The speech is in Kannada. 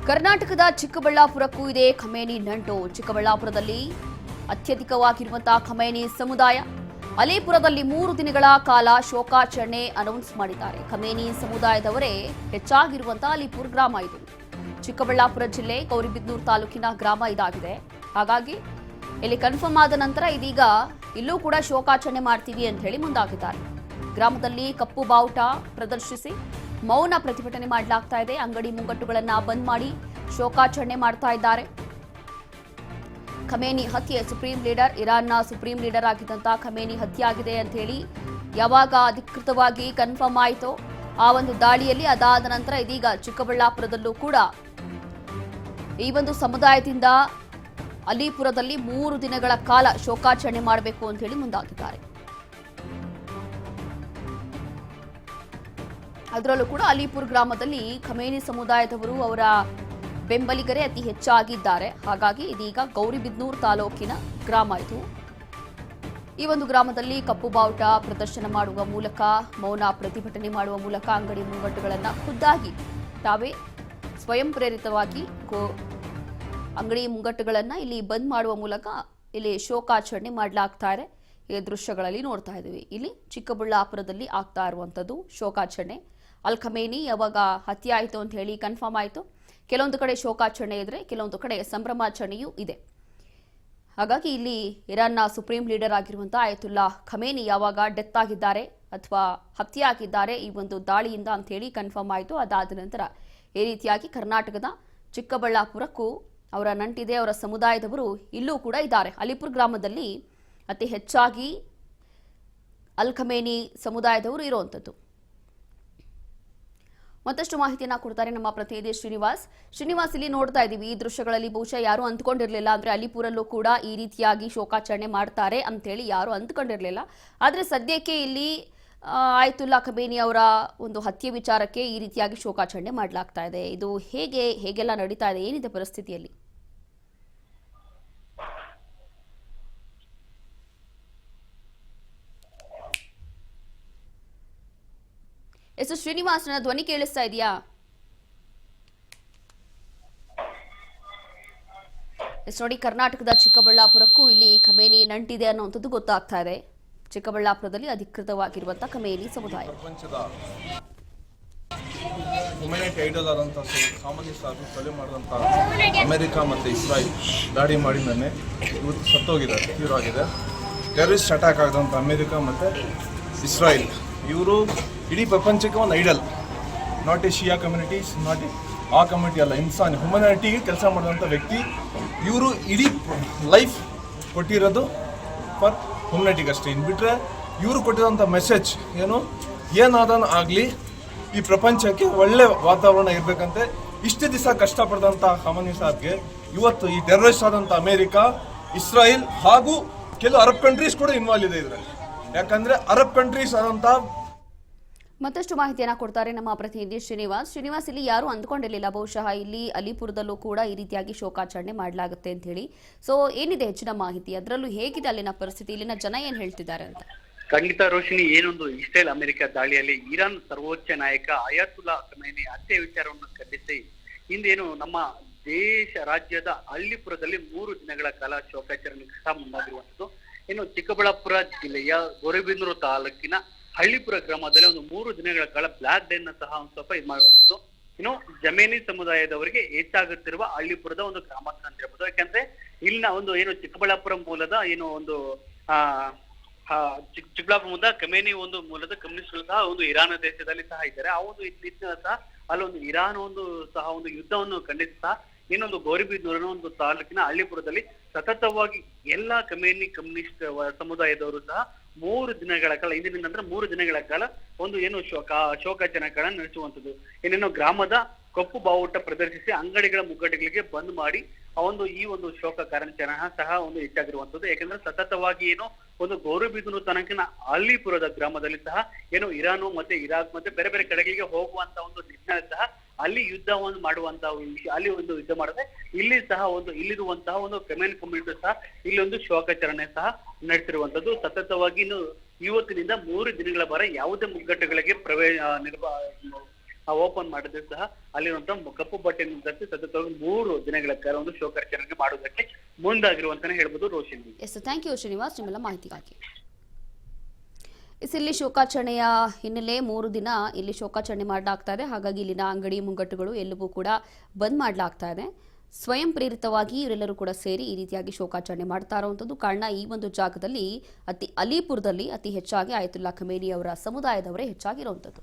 ಕರ್ನಾಟಕದ ಚಿಕ್ಕಬಳ್ಳಾಪುರಕ್ಕೂ ಇದೆ ಖಮೇನಿ ನಂಟು. ಚಿಕ್ಕಬಳ್ಳಾಪುರದಲ್ಲಿ ಅತ್ಯಧಿಕವಾಗಿರುವಂತಹ ಖಮೇನಿ ಸಮುದಾಯ. ಅಲಿಪುರದಲ್ಲಿ 3 ದಿನಗಳ ಕಾಲ ಶೋಕಾಚರಣೆ ಅನೌನ್ಸ್ ಮಾಡಿದ್ದಾರೆ. ಖಮೇನಿ ಸಮುದಾಯದವರೇ ಹೆಚ್ಚಾಗಿರುವಂತಹ ಅಲಿಪುರ ಗ್ರಾಮ ಇದು. ಚಿಕ್ಕಬಳ್ಳಾಪುರ ಜಿಲ್ಲೆ ಗೌರಿಬಿದನೂರು ತಾಲೂಕಿನ ಗ್ರಾಮ ಇದಾಗಿದೆ. ಹಾಗಾಗಿ ಇಲ್ಲಿ ಕನ್ಫರ್ಮ್ ಆದ ನಂತರ ಇದೀಗ ಇಲ್ಲೂ ಕೂಡ ಶೋಕಾಚರಣೆ ಮಾಡ್ತೀವಿ ಅಂತ ಹೇಳಿ ಮುಂದಾಗಿದ್ದಾರೆ. ಗ್ರಾಮದಲ್ಲಿ ಕಪ್ಪು ಬಾವುಟ ಪ್ರದರ್ಶಿಸಿ ಮೌನ ಪ್ರತಿಭಟನೆ ಮಾಡಲಾಗ್ತಾ ಇದೆ. ಅಂಗಡಿ ಮುಂಗಟ್ಟುಗಳನ್ನ ಬಂದ್ ಮಾಡಿ ಶೋಕಾಚರಣೆ ಮಾಡ್ತಾ ಇದ್ದಾರೆ. ಖಮೇನಿ ಹತ್ಯೆ ಸುಪ್ರೀಂ ಲೀಡರ್, ಇರಾನ್ನ ಸುಪ್ರೀಂ ಲೀಡರ್ ಆಗಿದ್ದಂತಹ ಖಮೇನಿ ಹತ್ಯೆ ಆಗಿದೆ ಅಂತ ಹೇಳಿ ಯಾವಾಗ ಅಧಿಕೃತವಾಗಿ ಕನ್ಫರ್ಮ್ ಆಯಿತೋ ಆ ಒಂದು ದಾಳಿಯಲ್ಲಿ ಅದಾದ ನಂತರ ಇದೀಗ ಚಿಕ್ಕಬಳ್ಳಾಪುರದಲ್ಲೂ ಕೂಡ ಈ ಒಂದು ಸಮುದಾಯದಿಂದ ಅಲಿಪುರದಲ್ಲಿ 3 ದಿನಗಳ ಕಾಲ ಶೋಕಾಚರಣೆ ಮಾಡಬೇಕು ಅಂತ ಹೇಳಿ ಮುಂದಾಗಿದ್ದಾರೆ. ಅದರಲ್ಲೂ ಕೂಡ ಅಲಿಪುರ ಗ್ರಾಮದಲ್ಲಿ ಖಮೇನಿ ಸಮುದಾಯದವರು ಅವರ ಬೆಂಬಲಿಗರೇ ಅತಿ ಹೆಚ್ಚಾಗಿದ್ದಾರೆ. ಹಾಗಾಗಿ ಇದೀಗ ಗೌರಿಬಿದನೂರು ತಾಲೂಕಿನ ಗ್ರಾಮ ಇದು. ಈ ಒಂದು ಗ್ರಾಮದಲ್ಲಿ ಕಪ್ಪು ಬಾವುಟ ಪ್ರದರ್ಶನ ಮಾಡುವ ಮೂಲಕ, ಮೌನ ಪ್ರತಿಭಟನೆ ಮಾಡುವ ಮೂಲಕ ಅಂಗಡಿ ಮುಂಗಟ್ಟುಗಳನ್ನು ಖುದ್ದಾಗಿ ತಾವೇ ಸ್ವಯಂ ಪ್ರೇರಿತವಾಗಿ ಅಂಗಡಿ ಮುಂಗಟ್ಟುಗಳನ್ನು ಇಲ್ಲಿ ಬಂದ್ ಮಾಡುವ ಮೂಲಕ ಇಲ್ಲಿ ಶೋಕಾಚರಣೆ ಮಾಡಲಾಗ್ತಾ ಇದೆ. ಈ ದೃಶ್ಯಗಳಲ್ಲಿ ನೋಡ್ತಾ ಇದ್ದೀವಿ. ಇಲ್ಲಿ ಚಿಕ್ಕಬಳ್ಳಾಪುರದಲ್ಲಿ ಆಗ್ತಾ ಇರುವಂಥದ್ದು ಶೋಕಾಚರಣೆ. ಅಲ್ ಖಮೇನಿ ಯಾವಾಗ ಹತ್ಯೆ ಆಯಿತು ಅಂತ ಹೇಳಿ ಕನ್ಫರ್ಮ್ ಆಯಿತು. ಕೆಲವೊಂದು ಕಡೆ ಶೋಕಾಚರಣೆ ಇದ್ರೆ, ಕೆಲವೊಂದು ಕಡೆ ಸಂಭ್ರಮಾಚರಣೆಯೂ ಇದೆ. ಹಾಗಾಗಿ ಇಲ್ಲಿ ಇರಾನ್ನ ಸುಪ್ರೀಂ ಲೀಡರ್ ಆಗಿರುವಂತಹ ಆಯತುಲ್ಲಾ ಖಮೇನಿ ಯಾವಾಗ ಡೆತ್ ಆಗಿದ್ದಾರೆ ಅಥವಾ ಹತ್ಯೆ ಆಗಿದ್ದಾರೆ ಈ ಒಂದು ದಾಳಿಯಿಂದ ಅಂತ ಹೇಳಿ ಕನ್ಫರ್ಮ್ ಆಯಿತು. ಅದಾದ ನಂತರ ಈ ರೀತಿಯಾಗಿ ಕರ್ನಾಟಕದ ಚಿಕ್ಕಬಳ್ಳಾಪುರಕ್ಕೂ ಅವರ ನಂಟಿದೆ. ಅವರ ಸಮುದಾಯದವರು ಇಲ್ಲೂ ಕೂಡ ಇದ್ದಾರೆ. ಅಲಿಪುರ ಗ್ರಾಮದಲ್ಲಿ ಅತಿ ಹೆಚ್ಚಾಗಿ ಅಲ್ ಖಮೇನಿ ಸಮುದಾಯದವರು ಇರುವಂಥದ್ದು. ಮತ್ತಷ್ಟು ಮಾಹಿತಿಯನ್ನ ಕೊಡ್ತಾರೆ ನಮ್ಮ ಪ್ರತಿನಿಧಿ ಶ್ರೀನಿವಾಸ್. ಇಲ್ಲಿ ನೋಡ್ತಾ ಇದ್ದೀವಿ ಈ ದೃಶ್ಯಗಳಲ್ಲಿ ಬಹುಶಃ ಯಾರು ಅಂದ್ಕೊಂಡಿರಲಿಲ್ಲ, ಅಂದ್ರೆ ಅಲಿಪುರಲ್ಲೂ ಕೂಡ ಈ ರೀತಿಯಾಗಿ ಶೋಕಾಚರಣೆ ಮಾಡ್ತಾರೆ ಅಂತೇಳಿ ಯಾರು ಅಂದ್ಕೊಂಡಿರಲಿಲ್ಲ. ಆದ್ರೆ ಸದ್ಯಕ್ಕೆ ಇಲ್ಲಿ ಆಯತುಲ್ಲಾ ಖಮೇನಿ ಅವರ ಒಂದು ಹತ್ಯೆ ವಿಚಾರಕ್ಕೆ ಈ ರೀತಿಯಾಗಿ ಶೋಕಾಚರಣೆ ಮಾಡಲಾಗ್ತಾ ಇದೆ. ಇದು ಹೇಗೆಲ್ಲ ನಡೀತಾ ಇದೆ, ಏನಿದೆ ಪರಿಸ್ಥಿತಿಯಲ್ಲಿ? ಎಸ್ ಶ್ರೀನಿವಾಸ್, ನನ್ನ ಧ್ವನಿ ಕೇಳಿಸ್ತಾ ಇದೆಯಾ? ಎಸ್ ನೋಡಿ, ಕರ್ನಾಟಕದ ಚಿಕ್ಕಬಳ್ಳಾಪುರಕ್ಕೂ ಇಲ್ಲಿ ಖಮೇನಿ ನಂಟಿದೆ ಅನ್ನುವಂಥದ್ದು ಗೊತ್ತಾಗ್ತಾ ಇದೆ. ಚಿಕ್ಕಬಳ್ಳಾಪುರದಲ್ಲಿ ಅಧಿಕೃತವಾಗಿರುವಂತಹ ಖಮೇನಿ ಸಮುದಾಯ ಪ್ರಪಂಚದ ಹ್ಯುಮ್ಯಾನಿಟಿ ಐಡಲ್ ಆದಂತಹ ಕಾಮನಿಸ್ಟ್ ಆಗಿ ಕೊಲೆ ಮಾಡಿದಂಥ ಅಮೆರಿಕ ಮತ್ತು ಇಸ್ರಾಯಿಲ್ ದಾಳಿ ಮಾಡಿ ನನ್ನ ಇವತ್ತು ಸತ್ತೋಗಿದ್ದಾರೆ, ತೀವ್ರ ಆಗಿದೆ. ಟೆರರಿಸ್ಟ್ ಅಟ್ಯಾಕ್ ಆಗಿದಂಥ ಅಮೆರಿಕ ಮತ್ತು ಇಸ್ರಾಯಿಲ್ ಇವರು ಇಡೀ ಪ್ರಪಂಚಕ್ಕೆ ಒಂದು idol. Not a Shia communities, not a ಆ ಕಮ್ಯುನಿಟಿ ಅಲ್ಲ, ಇನ್ಸಾನ್ ಹ್ಯುಮನಿಟಿಗೆ ಕೆಲಸ ಮಾಡಿದಂಥ ವ್ಯಕ್ತಿ ಇವರು. ಇಡೀ ಲೈಫ್ ಕೊಟ್ಟಿರೋದು ಫಾರ್ ಹ್ಯುಮನಿಟಿಗೆ ಅಷ್ಟೇ. ಇನ್ನು ಬಿಟ್ಟರೆ ಇವರು ಕೊಟ್ಟಿರೋಂಥ ಮೆಸೇಜ್ ಏನಾದನು ಆಗಲಿ ಈ ಪ್ರಪಂಚಕ್ಕೆ ಒಳ್ಳೆ ವಾತಾವರಣ ಇರಬೇಕಂತೆ ಇಷ್ಟು ದಿವಸ ಕಷ್ಟಪಡಿದಂಥ ಖಮೇನಿ ಸಾಬ್ಗೆ ಇವತ್ತು ಈ ಟೆರರಿಸ್ಟ್ ಆದಂಥ ಅಮೆರಿಕ, ಇಸ್ರಾಯಿಲ್ ಹಾಗೂ ಕೆಲವು ಅರಬ್ ಕಂಟ್ರೀಸ್ ಕೂಡ ಇನ್ವಾಲ್ವ್ ಇದೆ ಇದರಲ್ಲಿ. ಯಾಕಂದ್ರೆ ಅರಬ್ ಕಂಟ್ರೀಸ್ ಆದಂಥ ಮತ್ತಷ್ಟು ಮಾಹಿತಿಯನ್ನ ಕೊಡ್ತಾರೆ ನಮ್ಮ ಪ್ರತಿನಿಧಿ ಶ್ರೀನಿವಾಸ್. ಇಲ್ಲಿ ಯಾರು ಅಂದ್ಕೊಂಡಿರಲಿಲ್ಲ ಬಹುಶಃ ಇಲ್ಲಿ ಅಲಿಪುರದಲ್ಲೂ ಕೂಡ ಈ ರೀತಿಯಾಗಿ ಶೋಕಾಚರಣೆ ಮಾಡಲಾಗುತ್ತೆ ಅಂತ ಹೇಳಿ. ಸೊ ಏನಿದೆ ಹೆಚ್ಚಿನ ಮಾಹಿತಿ, ಅದರಲ್ಲೂ ಹೇಗಿದೆ ಅಲ್ಲಿನ ಪರಿಸ್ಥಿತಿ, ಇಲ್ಲಿನ ಜನ ಏನ್ ಹೇಳ್ತಿದ್ದಾರೆ ಅಂತ? ಖಂಡಿತ ರೋಶಿನಿ, ಏನೊಂದು ಇಸ್ರೇಲ್ ಅಮೆರಿಕ ದಾಳಿಯಲ್ಲಿ ಇರಾನ್ ಸರ್ವೋಚ್ಚ ನಾಯಕ ಅಯಾತುಲ್ಲಾ ಖಮೇನಿ ಹತ್ಯೆ ವಿಚಾರವನ್ನು ಖಂಡಿಸಿ ಇಂದೇನು ನಮ್ಮ ರಾಜ್ಯದ ಅಲಿಪುರದಲ್ಲಿ 3 ದಿನಗಳ ಕಾಲ ಶೋಕಾಚರಣೆ ಸಹ ಮುಂದಾಗಿರುವಂತದ್ದು. ಇನ್ನು ಚಿಕ್ಕಬಳ್ಳಾಪುರ ಜಿಲ್ಲೆಯ ಗೌರಿಬಿದನೂರು ತಾಲೂಕಿನ ಹಳ್ಳಿಪುರ ಗ್ರಾಮದಲ್ಲಿ ಒಂದು 3 ದಿನಗಳ ಕಾಲ ಬ್ಲಾಕ್ ಡೇ ಸಹ ಒಂದು ಸ್ವಲ್ಪ ಇದು ಮಾಡುವಂಥದ್ದು. ಇನ್ನು ಜಮೇನಿ ಸಮುದಾಯದವರಿಗೆ ಹೆಚ್ಚಾಗುತ್ತಿರುವ ಹಳ್ಳಿಪುರದ ಒಂದು ಗ್ರಾಮಸ್ಥರ ಅಂತ ಹೇಳ್ಬೋದು. ಯಾಕಂದ್ರೆ ಇಲ್ಲಿನ ಒಂದು ಚಿಕ್ಕಬಳ್ಳಾಪುರ ಮೂಲದ ಒಂದು ಚಿಕ್ಕಬಳ್ಳಾಪುರ ಮೂಲದ ಖಮೇನಿ ಒಂದು ಮೂಲದ ಕಮ್ಯುನಿಸ್ಟ್ಗಳು ಸಹ ಒಂದು ಇರಾನ್ ದೇಶದಲ್ಲಿ ಸಹ ಇದ್ದಾರೆ. ಆ ಒಂದು ಸಹ ಅಲ್ಲೊಂದು ಇರಾನ್ ಸಹ ಒಂದು ಯುದ್ಧವನ್ನು ಖಂಡಿಸಿ ಸಹ ಇನ್ನೊಂದು ಗೌರಿಬಿದನೂರಿನ ಒಂದು ತಾಲೂಕಿನ ಹಳ್ಳಿಪುರದಲ್ಲಿ ಸತತವಾಗಿ ಎಲ್ಲಾ ಖಮೇನಿ ಕಮ್ಯುನಿಸ್ಟ್ ಸಮುದಾಯದವರು ಸಹ 3 ದಿನಗಳ ಕಾಲ, ಇಂದಿನ ನಂತರ 3 ದಿನಗಳ ಕಾಲ ಒಂದು ಶೋಕಾಚರಣೆಗಳನ್ನ ನಡೆಸುವಂಥದ್ದು. ಇನ್ನೇನು ಗ್ರಾಮದ ಕಪ್ಪು ಬಾವುಟ ಪ್ರದರ್ಶಿಸಿ ಅಂಗಡಿಗಳ ಮುಗ್ಗಟ್ಟುಗಳಿಗೆ ಬಂದ್ ಮಾಡಿ ಈ ಒಂದು ಶೋಕ ಕಾರ್ಯಾಚರಣೆ ಸಹ ಒಂದು ಹೆಚ್ಚಾಗಿರುವಂತದ್ದು. ಯಾಕಂದ್ರೆ ಸತತವಾಗಿ ಒಂದು ಗೌರಿಬಿದನೂರು ತಾಲೂಕಿನ ಅಲಿಪುರದ ಗ್ರಾಮದಲ್ಲಿ ಸಹ ಇರಾನು ಮತ್ತೆ ಇರಾಕ್ ಮತ್ತೆ ಬೇರೆ ಬೇರೆ ಕಡೆಗಳಿಗೆ ಹೋಗುವಂತ ಒಂದು ನಿಟ್ಟಿನಲ್ಲಿ ಸಹ ಅಲ್ಲಿ ಯುದ್ಧವನ್ನು ಮಾಡುವಂತಹ ವಿಷಯ, ಅಲ್ಲಿ ಒಂದು ಯುದ್ಧ ಮಾಡಿದ್ರೆ ಇಲ್ಲಿ ಸಹ ಇಲ್ಲಿರುವಂತಹ ಒಂದು ಖಮೇನಿ ಕಮ್ಯುನಿಟಿ ಸಹ ಇಲ್ಲಿ ಒಂದು ಶೋಕಾಚರಣೆ ಸಹ ನಡೆಸಿರುವಂತದ್ದು. ಸತತವಾಗಿ ಇವತ್ತಿನಿಂದ 3 ದಿನಗಳ ಬರ ಯಾವುದೇ ಮುಗ್ಗಟ್ಟುಗಳಿಗೆ ಓಪನ್ ಮಾಡಿದ್ರೆ ಸಹ ಅಲ್ಲಿರುವಂತಹ ಕಪ್ಪು ಬಟ್ಟೆಯನ್ನು ಧರಿಸಿ ಸತತವಾಗಿ 3 ದಿನಗಳ ಕಾಲ ಒಂದು ಶೋಕಾಚರಣೆ ಮಾಡುವುದಕ್ಕೆ ಮುಂದಾಗಿರುವಂತಾನೆ ಹೇಳ್ಬೋದು ರೋಷಿನಿ. ಎಸ್, ಥ್ಯಾಂಕ್ ಯು ಶ್ರೀನಿವಾಸ್ ನಿಮ್ಮೆಲ್ಲ ಮಾಹಿತಿಗಾಗಿ. ಇಲ್ಲಿ ಶೋಕಾಚರಣೆಯ ಹಿನ್ನೆಲೆ 3 ದಿನ ಇಲ್ಲಿ ಶೋಕಾಚರಣೆ ಮಾಡಲಾಗ್ತಾ ಇದೆ. ಹಾಗಾಗಿ ಇಲ್ಲಿನ ಅಂಗಡಿ ಮುಂಗಟ್ಟುಗಳು ಎಲ್ಲವೂ ಕೂಡ ಬಂದ್ ಮಾಡಲಾಗ್ತಾ ಇದೆ. ಸ್ವಯಂ ಪ್ರೇರಿತವಾಗಿ ಇವರೆಲ್ಲರೂ ಕೂಡ ಸೇರಿ ಈ ರೀತಿಯಾಗಿ ಶೋಕಾಚರಣೆ ಮಾಡ್ತಾ ಇರುವಂಥದ್ದು. ಕಾರಣ ಈ ಒಂದು ಜಾಗದಲ್ಲಿ ಅಲಿಪುರದಲ್ಲಿ ಅತಿ ಹೆಚ್ಚಾಗಿ ಆಯತುಲ್ಲಾ ಖಮೇನಿ ಅವರ ಸಮುದಾಯದವರೇ ಹೆಚ್ಚಾಗಿರುವಂಥದ್ದು.